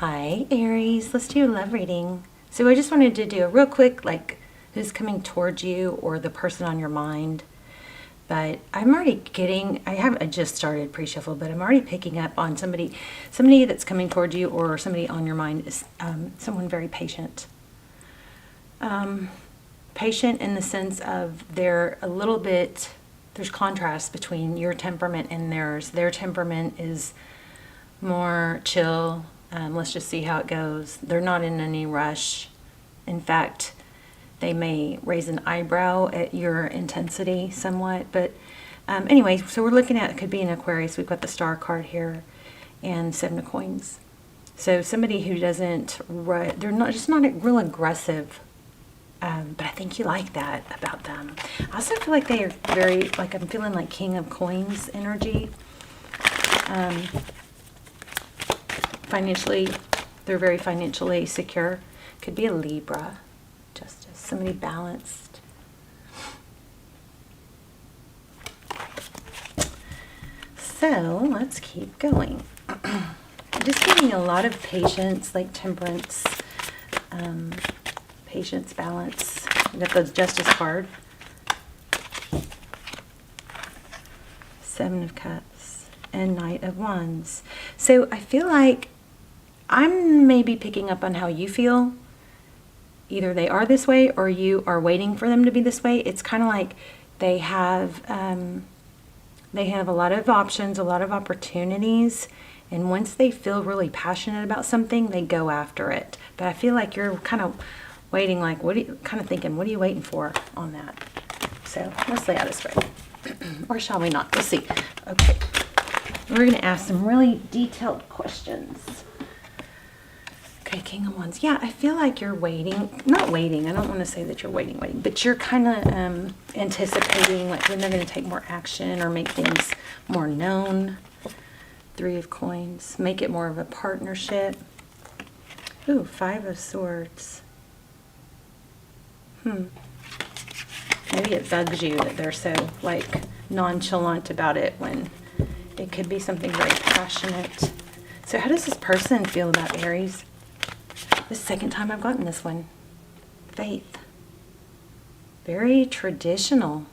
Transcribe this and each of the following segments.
Hi, Aries. Let's do a love reading. So I just wanted to do a real quick, like, who's coming towards you or the person on your mind. But I'm already getting, I just started pre-shuffle, but I'm already picking up on somebody that's coming towards you or somebody on your mind is someone very patient. Patient in the sense of they're a little bit, there's contrast between your temperament and theirs. Their temperament is more chill. Let's just see how it goes. They're not in any rush. In fact, they may raise an eyebrow at your intensity somewhat. But anyway, so we're looking at, it could be an Aquarius. We've got the Star card here and 7 of Coins. So somebody who doesn't, they're not just not real aggressive. But I think you like that about them. I also feel like they are very, like I'm feeling like King of Coins energy. Financially, they're very financially secure. Could be a Libra, Justice, somebody balanced. So let's keep going. Just giving a lot of patience, like temperance, patience, balance. We got the Justice card. 7 of Cups and Knight of Wands. So I feel like I'm maybe picking up on how you feel. Either they are this way or you are waiting for them to be this way. It's kind of like they have a lot of options, a lot of opportunities, and once they feel really passionate about something, they go after it. But I feel like you're kind of waiting, like, kind of thinking, what are you waiting for on that? So let's lay out this way. Or shall we not? Let's see. Okay. We're going to ask some really detailed questions. Okay, King of Wands. Yeah, I feel like you're waiting. Not waiting. I don't want to say that you're waiting. But you're kind of anticipating, like, when they're going to take more action or make things more known. 3 of Coins. Make it more of a partnership. Ooh, 5 of Swords. Maybe it bugs you that they're so, like, nonchalant about it when it could be something very passionate. So how does this person feel about Aries? This is the second time I've gotten this one. Faith. Very traditional.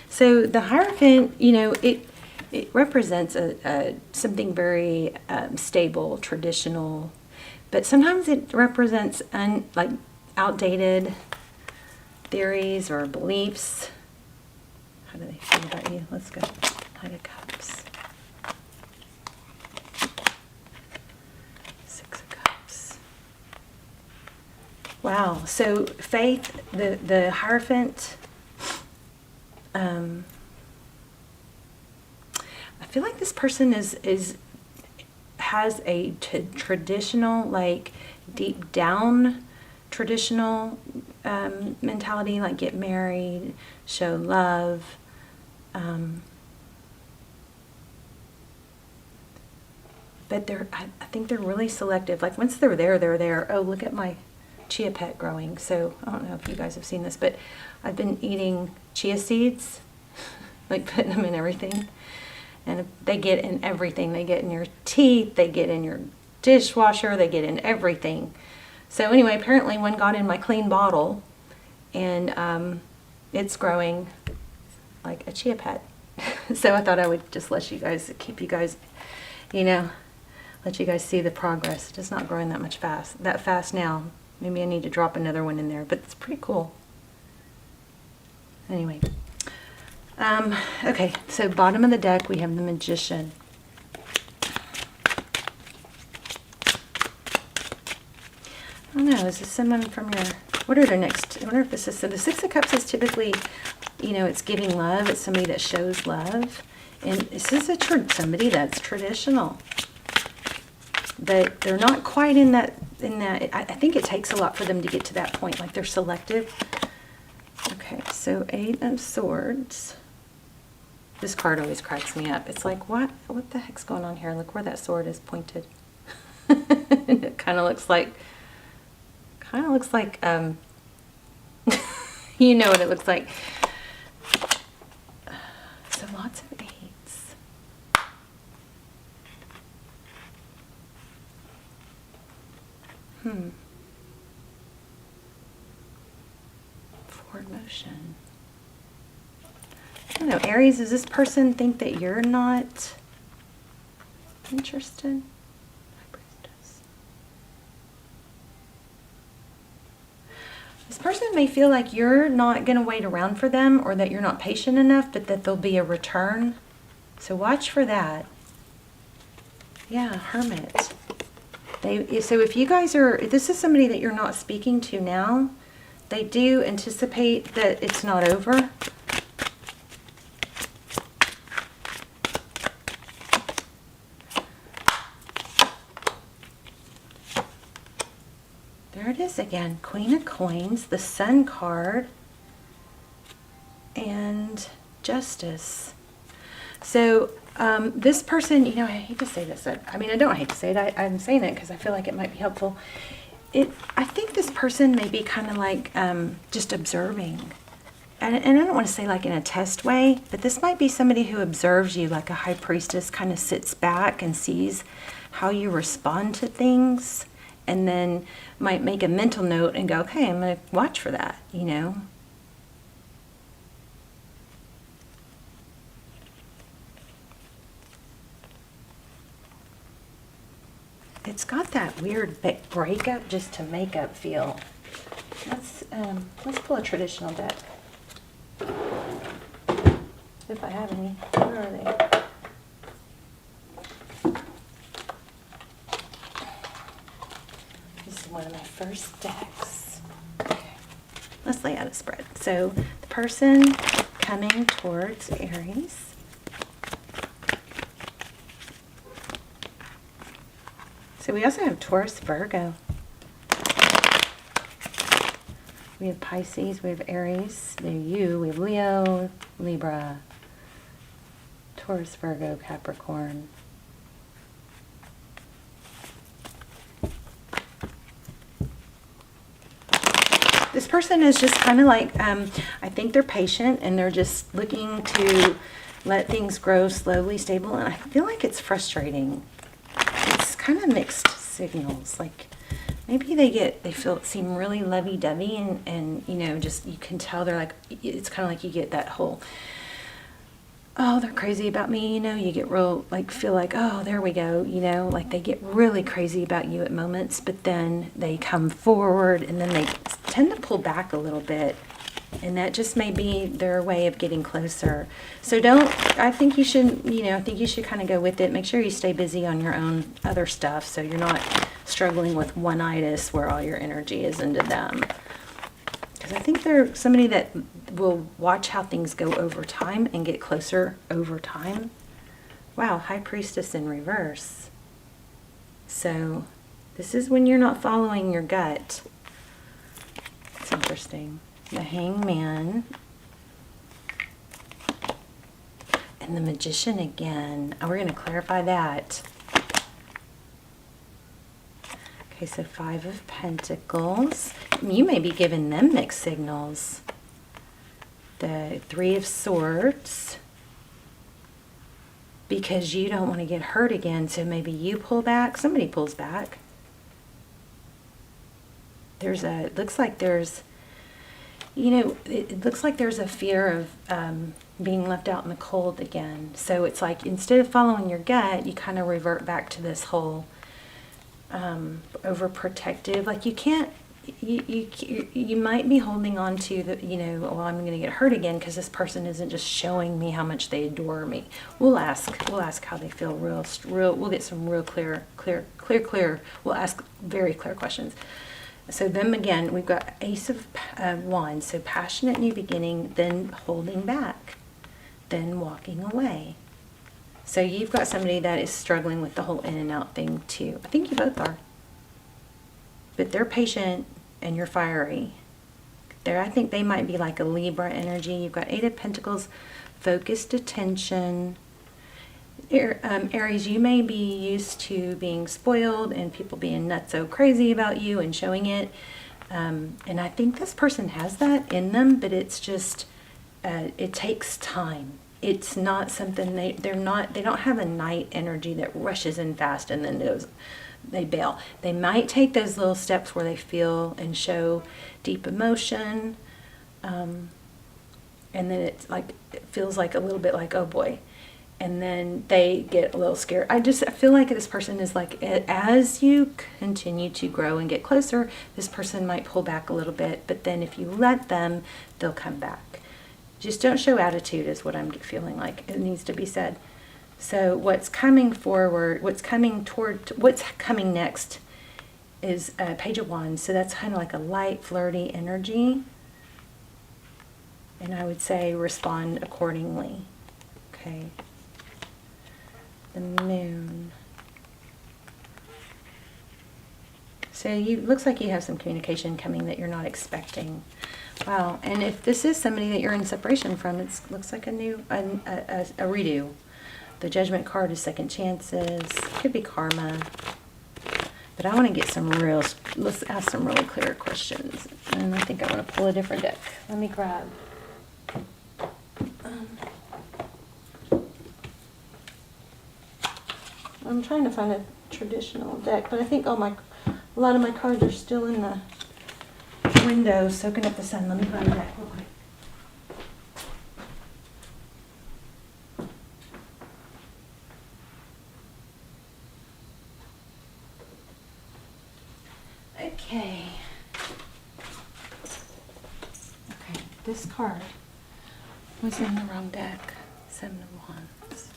So the Hierophant, you know, it represents something very stable, traditional, but sometimes it represents like outdated theories or beliefs. How do they feel about you? Let's go. Knight of Cups. 6 of Cups. Wow. So Faith, the Hierophant, I feel like this person has a traditional, like, deep down traditional mentality, like get married, show love. But I think they're really selective. Like, once they're there, they're there. Oh, look at my chia pet growing. So I don't know if you guys have seen this, but I've been eating chia seeds, like putting them in everything. And they get in everything. They get in your teeth, they get in your dishwasher, they get in everything. So anyway, apparently one got in my clean bottle, and it's growing like a chia pet. So I thought I would just let you guys, keep you guys, you know, let you guys see the progress. It's not growing that fast now. Maybe I need to drop another one in there, but it's pretty cool. Anyway. Okay, so bottom of the deck, we have the Magician. I don't know, is this someone from your, what are their next, I wonder if this is, so the 6 of Cups is typically, you know, it's giving love, it's somebody that shows love, and this is somebody that's traditional, but they're not quite in that, I think it takes a lot for them to get to that point, like they're selective. Okay, so 8 of Swords. This card always cracks me up. It's like, what the heck's going on here? Look where that sword is pointed. It kind of looks like, you know what it looks like. So lots of 8s. Forward motion. I don't know, Aries, does this person think that you're not interested? This person may feel like you're not going to wait around for them, or that you're not patient enough, but that there'll be a return. So watch for that. Yeah, Hermit. So if you guys if this is somebody that you're not speaking to now, they do anticipate that it's not over. There it is again, Queen of Coins, the Sun card, and Justice. So this person, you know, I hate to say this. I mean, I don't hate to say it. I'm saying it because I feel like it might be helpful. I think this person may be kind of like just observing. And I don't want to say like in a test way, but this might be somebody who observes you like a high priestess, kind of sits back and sees how you respond to things, and then might make a mental note and go, okay, I'm going to watch for that, you know. It's got that weird breakup just to make up feel. Let's pull a traditional deck. If I have any. Where are they? This is one of my first decks. Okay. Let's lay out a spread. So the person coming towards Aries. So we also have Taurus, Virgo. We have Pisces, we have Aries, we have Leo, Libra, Taurus, Virgo, Capricorn. This person is just kind of like, I think they're patient and they're just looking to let things grow slowly, stable, and I feel like it's frustrating. It's kind of mixed signals, like maybe they seem really lovey-dovey and you know, just you can tell they're like, it's kind of like you get that whole, oh, they're crazy about me, you know, you get real, like, feel like, oh, there we go, you know, like they get really crazy about you at moments, but then they come forward and then they tend to pull back a little bit, and that just may be their way of getting closer. So I think you should, you know, I think you should kind of go with it. Make sure you stay busy on your own other stuff so you're not struggling with one-itis where all your energy is into them. Because I think they're somebody that will watch how things go over time and get closer over time. Wow, High Priestess in reverse. So this is when you're not following your gut. It's interesting. The Hangman. And the Magician again. Oh, we're going to clarify that. Okay, so Five of Pentacles. You may be giving them mixed signals. The Three of Swords. Because you don't want to get hurt again, so maybe you pull back. Somebody pulls back. It looks like there's, you know, it looks like there's a fear of being left out in the cold again. So it's like instead of following your gut, you kind of revert back to this whole overprotective. Like you can't, you might be holding on to the, you know, well, I'm going to get hurt again because this person isn't just showing me how much they adore me. We'll ask how they feel real. We'll get some real clear. We'll ask very clear questions. So them again, we've got Ace of Wands, so passionate new beginning, then holding back, then walking away. So you've got somebody that is struggling with the whole in and out thing too. I think you both are. But they're patient and you're fiery. I think they might be like a Libra energy. You've got Eight of Pentacles, focused attention. Aries, you may be used to being spoiled and people being nutso crazy about you and showing it. And I think this person has that in them, but it's just, it takes time. It's not something they don't have a night energy that rushes in fast and then goes they bail. They might take those little steps where they feel and show deep emotion, and then it feels like a little bit like, oh boy, and then they get a little scared. I feel like this person is like, as you continue to grow and get closer, this person might pull back a little bit, but then if you let them, they'll come back. Just don't show attitude is what I'm feeling like. It needs to be said. So what's coming forward, what's coming next is Page of Wands. So that's kind of like a light, flirty energy. And I would say respond accordingly. Okay. The Moon. So looks like you have some communication coming that you're not expecting. Wow. And if this is somebody that you're in separation from, it looks like a redo. The Judgment card is second chances. Could be karma. But I want to get let's ask some really clear questions. And I think I want to pull a different deck. Let me grab. I'm trying to find a traditional deck, but I think a lot of my cards are still in the window soaking up the sun. Let me grab a deck real quick. Okay. Okay, this card was in the wrong deck. 7 of Wands.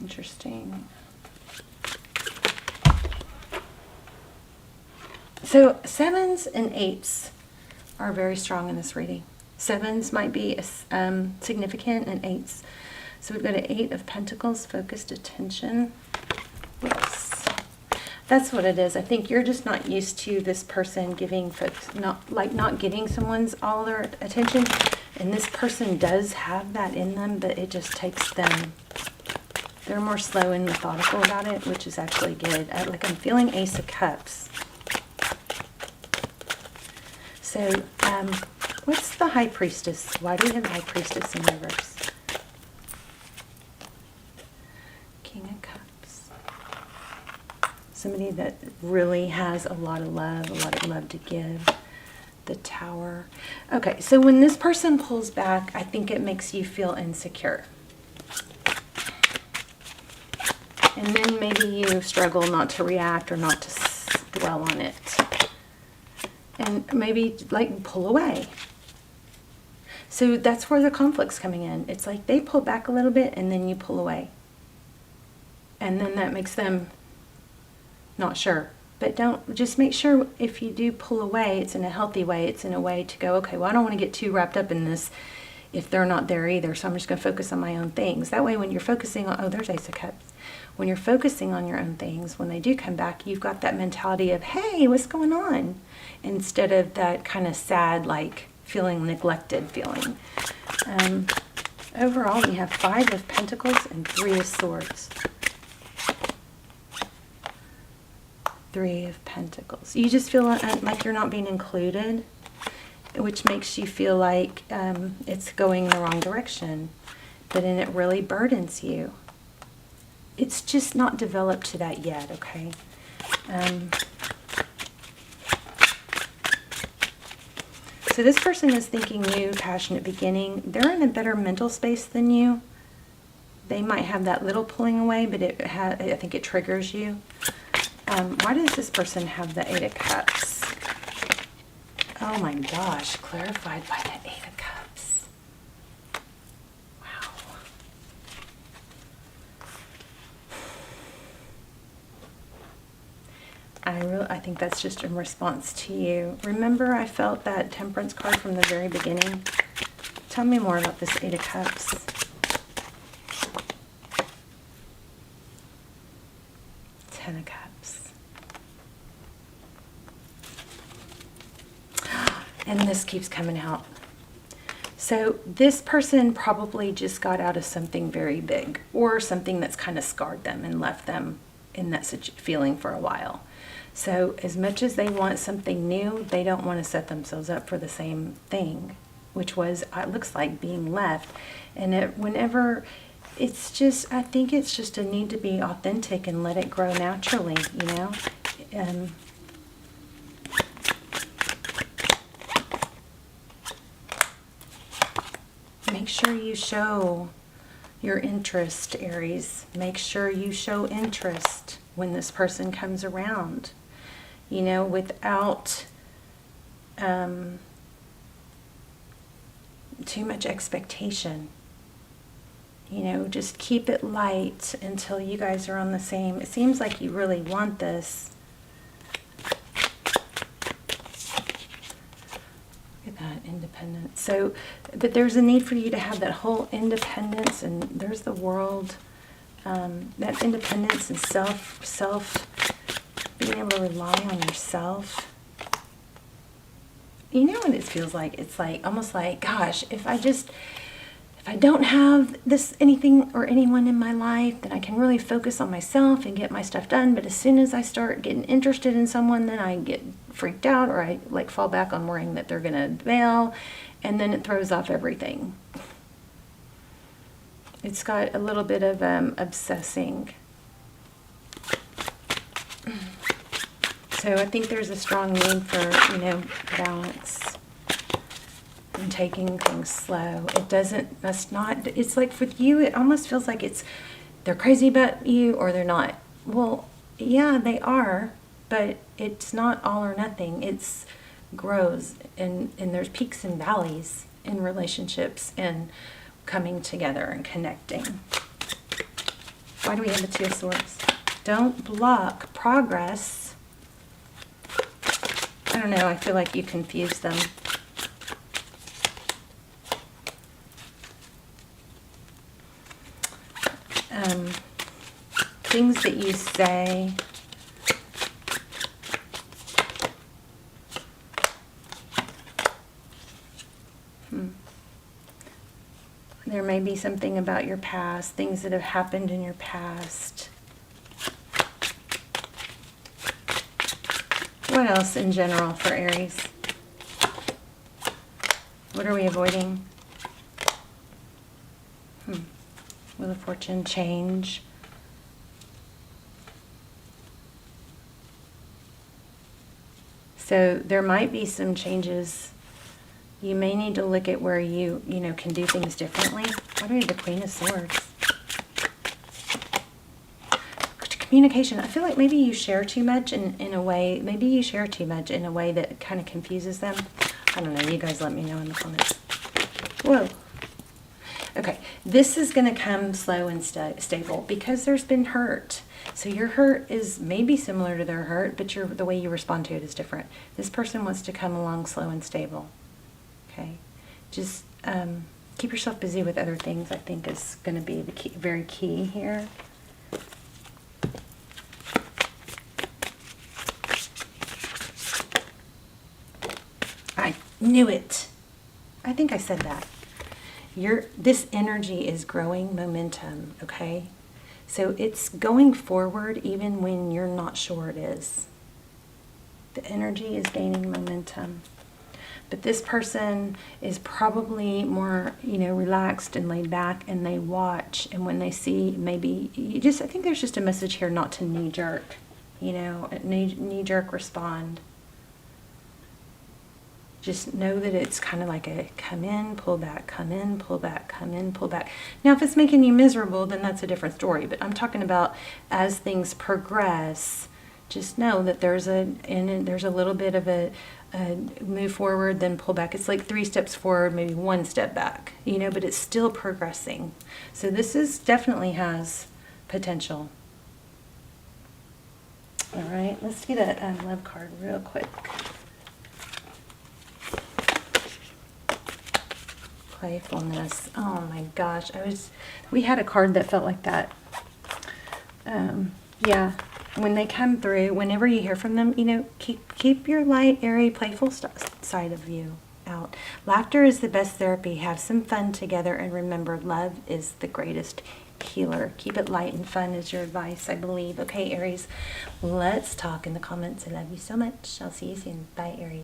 Interesting. So 7s and 8s are very strong in this reading. 7s might be significant, and 8s. So we've got an 8 of Pentacles, focused attention. Whoops. That's what it is. I think you're just not used to this person giving folks, not getting someone's all their attention. And this person does have that in them, but it just takes them. They're more slow and methodical about it, which is actually good. I'm feeling Ace of Cups. So, what's the High Priestess? Why do we have High Priestess in reverse? King of Cups. Somebody that really has a lot of love to give. The Tower. Okay, so when this person pulls back, I think it makes you feel insecure. And then maybe you struggle not to react or not to dwell on it. And maybe pull away. So that's where the conflict's coming in. It's like they pull back a little bit and then you pull away. And then that makes them not sure. But just make sure if you do pull away, it's in a healthy way. It's in a way to go, okay, well, I don't want to get too wrapped up in this if they're not there either. So I'm just going to focus on my own things. That way when you're focusing on, there's Ace of Cups. When you're focusing on your own things, when they do come back, you've got that mentality of, hey, what's going on? Instead of that kind of sad, feeling neglected feeling. Overall, we have 5 of Pentacles and 3 of Swords. 3 of Pentacles. You just feel like you're not being included, which makes you feel like it's going in the wrong direction. But then it really burdens you. It's just not developed to that yet, okay? So this person is thinking new, passionate beginning. They're in a better mental space than you. They might have that little pulling away, but I think it triggers you. Why does this person have the 8 of Cups? Oh my gosh, clarified by the 8 of Cups. Wow. I think that's just in response to you. Remember, I felt that Temperance card from the very beginning. Tell me more about this 8 of Cups. Ten of Cups. And this keeps coming out. So this person probably just got out of something very big, or something that's kind of scarred them and left them in that feeling for a while. So as much as they want something new, they don't want to set themselves up for the same thing. which was, it looks like, being left. And whenever, it's just, I think it's just a need to be authentic and let it grow naturally, you know? Make sure you show your interest, Aries. Make sure you show interest when this person comes around, you know, without too much expectation. You know, just keep it light until you guys are on the same. It seems like you really want this. Look at that, independence. So, but there's a need for you to have that whole independence, and there's the world. That independence and self, being able to rely on yourself. You know what it feels like? It's like, almost like, gosh, if I don't have anything or anyone in my life, then I can really focus on myself and get my stuff done. But as soon as I start getting interested in someone, then I get freaked out, or I like fall back on worrying that they're going to bail, and then it throws off everything. It's got a little bit of obsessing. So I think there's a strong need for, you know, balance and taking things slow. It's like for you, it almost feels like they're crazy about you or they're not. Well, yeah, they are, but it's not all or nothing. It's grows, and there's peaks and valleys in relationships and coming together and connecting. Why do we have the Two of Swords? Don't block progress. I don't know, I feel like you confuse them. Things that you say. There may be something about your past, things that have happened in your past. What else in general for Aries? What are we avoiding? Wheel of Fortune, change. So there might be some changes. You may need to look at where you can do things differently. What are the Queen of Swords? Communication. I feel like maybe you share too much in a way. Maybe you share too much in a way that kind of confuses them. I don't know. You guys let me know in the comments. Whoa. Okay. This is going to come slow and stable because there's been hurt. So your hurt is maybe similar to their hurt, but the way you respond to it is different. This person wants to come along slow and stable. Okay, just keep yourself busy with other things, I think, is going to be the key, very key here. I knew it. I think I said that. This energy is growing momentum, okay? So it's going forward even when you're not sure it is. The energy is gaining momentum. But this person is probably more, relaxed and laid back, and they watch. And when they see, maybe I think there's just a message here not to knee-jerk, knee-jerk respond. Just know that it's kind of like a come in, pull back, come in, pull back, come in, pull back. Now, if it's making you miserable, then that's a different story. But I'm talking about as things progress, just know that there's a little bit of a move forward, then pull back. It's like 3 steps forward, maybe 1 step back, but it's still progressing. So this definitely has potential. All right, let's get a love card real quick. Playfulness. Oh my gosh, we had a card that felt like that. Yeah, when they come through, whenever you hear from them, keep your light, airy, playful side of you out. Laughter is the best therapy. Have some fun together, and remember, love is the greatest healer. Keep it light and fun is your advice, I believe. Okay, Aries, let's talk in the comments. I love you so much. I'll see you soon. Bye, Aries.